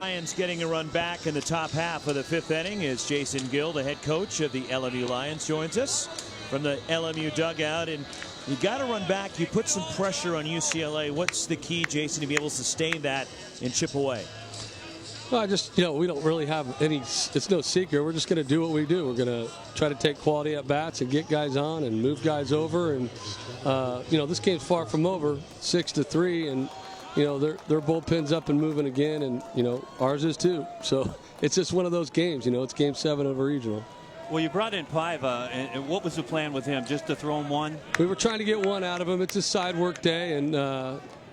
Lions getting a run back in the top half of the fifth inning as Jason Gill, the head coach of the LMU Lions, joins us from the LMU dugout. And you got to run back. You put some pressure on UCLA. What's the key, Jason, to be able to sustain that and chip away? Well, we don't really have any, it's no secret. We're just going to do what we do. We're going to try to take quality at bats and get guys on and move guys over. And, this game's far from over, 6-3. And, their bullpen's up and moving again. And, ours is too. So it's just one of those games. It's game 7 of a regional. Well, you brought in Paiva, and what was the plan with him? Just to throw him one? We were trying to get one out of him. It's a side work day, and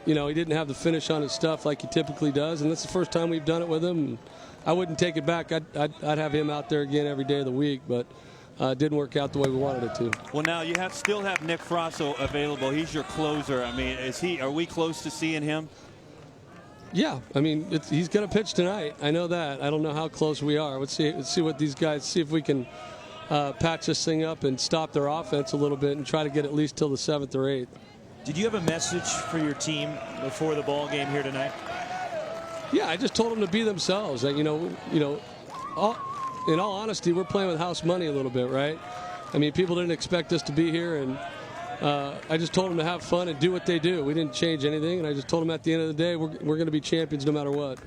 he didn't have the finish on his stuff like he typically does, and that's the first time we've done it with him. I wouldn't take it back. I'd have him out there again every day of the week, but it didn't work out the way we wanted it to. Well, now you still have Nick Frasso available. He's your closer. I mean, are we close to seeing him? Yeah, I mean, he's going to pitch tonight. I know that. I don't know how close we are. Let's see what these guys, see if we can patch this thing up and stop their offense a little bit and try to get at least till the 7th or 8th. Did you have a message for your team before the ball game here tonight? Yeah, I just told them to be themselves. In all honesty, we're playing with house money a little bit, right? I mean, people didn't expect us to be here, and I just told them to have fun and do what they do. We didn't change anything, and I just told them at the end of the day, we're going to be champions no matter what.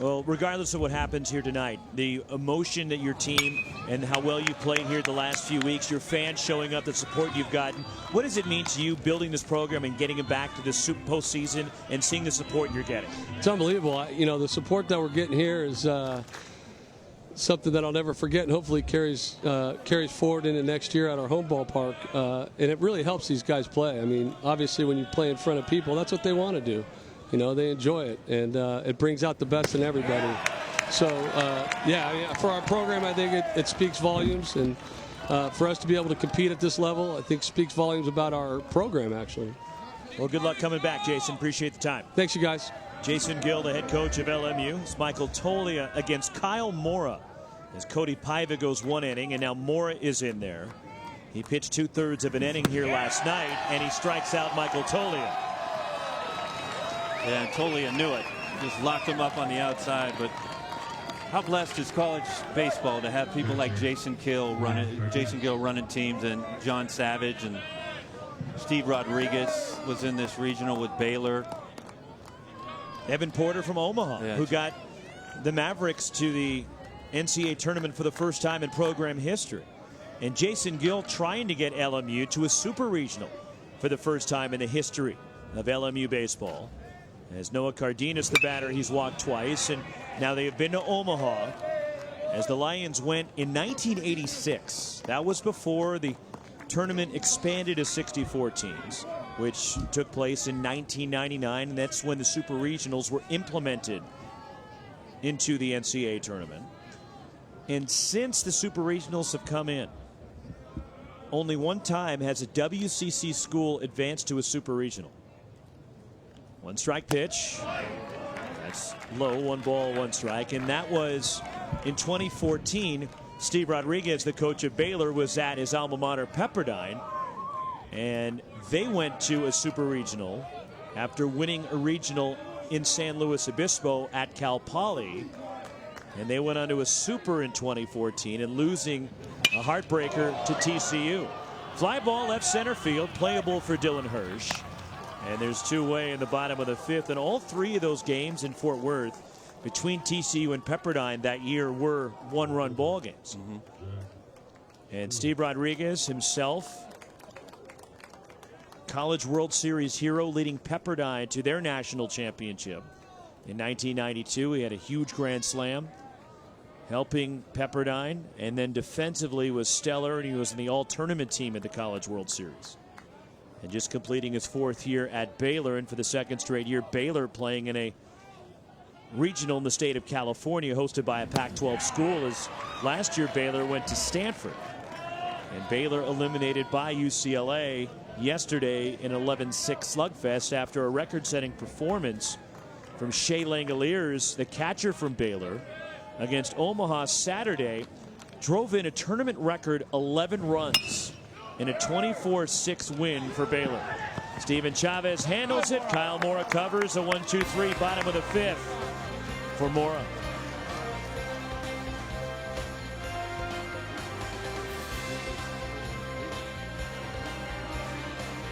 Well, regardless of what happens here tonight, the emotion that your team and how well you played here the last few weeks, your fans showing up, the support you've gotten, what does it mean to you building this program and getting it back to the postseason and seeing the support you're getting? It's unbelievable. The support that we're getting here is something that I'll never forget, and hopefully carries forward into next year at our home ballpark. And it really helps these guys play. I mean, obviously, when you play in front of people, that's what they want to do. They enjoy it, and it brings out the best in everybody. So, for our program, I think it speaks volumes, and for us to be able to compete at this level, I think speaks volumes about our program, actually. Well, good luck coming back, Jason. Appreciate the time. Thanks, you guys. Jason Gill, the head coach of LMU. It's Michael Tolia against Kyle Mora as Cody Paiva goes 1 inning, and now Mora is in there. He pitched 2/3 of an inning here last night, and he strikes out Michael Tolia. Yeah, Tolia knew it. Just locked him up on the outside. But how blessed is college baseball to have people like Jason Gill running teams, and John Savage and Steve Rodriguez was in this regional with Baylor. Evan Porter from Omaha, who got the Mavericks to the NCAA tournament for the first time in program history. And Jason Gill trying to get LMU to a super regional for the first time in the history of LMU baseball. As Noah Cardenas, the batter, he's walked twice, and now they have been to Omaha as the Lions went in 1986. That was before the tournament expanded to 64 teams, which took place in 1999, and that's when the super regionals were implemented into the NCAA tournament. And since the super regionals have come in, only one time has a WCC school advanced to a super regional. 1 strike pitch. That's low. 1 ball, 1 strike. And that was in 2014. Steve Rodriguez, the coach of Baylor, was at his alma mater, Pepperdine. And they went to a super regional after winning a regional in San Luis Obispo at Cal Poly. And they went on to a super in 2014 and losing a heartbreaker to TCU. Fly ball left center field, playable for Dylan Hirsch. And there's 2-way in the bottom of the 5th. And all 3 of those games in Fort Worth between TCU and Pepperdine that year were 1-run ball games. And Steve Rodriguez himself, College World Series hero, leading Pepperdine to their national championship. In 1992, he had a huge grand slam, helping Pepperdine, and then defensively was stellar, and he was in the all-tournament team at the College World Series. And just completing his 4th year at Baylor, and for the 2nd straight year, Baylor playing in a regional in the state of California hosted by a Pac-12 school, as last year Baylor went to Stanford. And Baylor eliminated by UCLA yesterday in 11-6 slugfest after a record-setting performance from Shea Langoliers, the catcher from Baylor, against Omaha Saturday. Drove in a tournament record 11 runs in a 24-6 win for Baylor. Steven Chavez handles it. Kyle Mora covers a 1-2-3 bottom of the 5th. for Mora.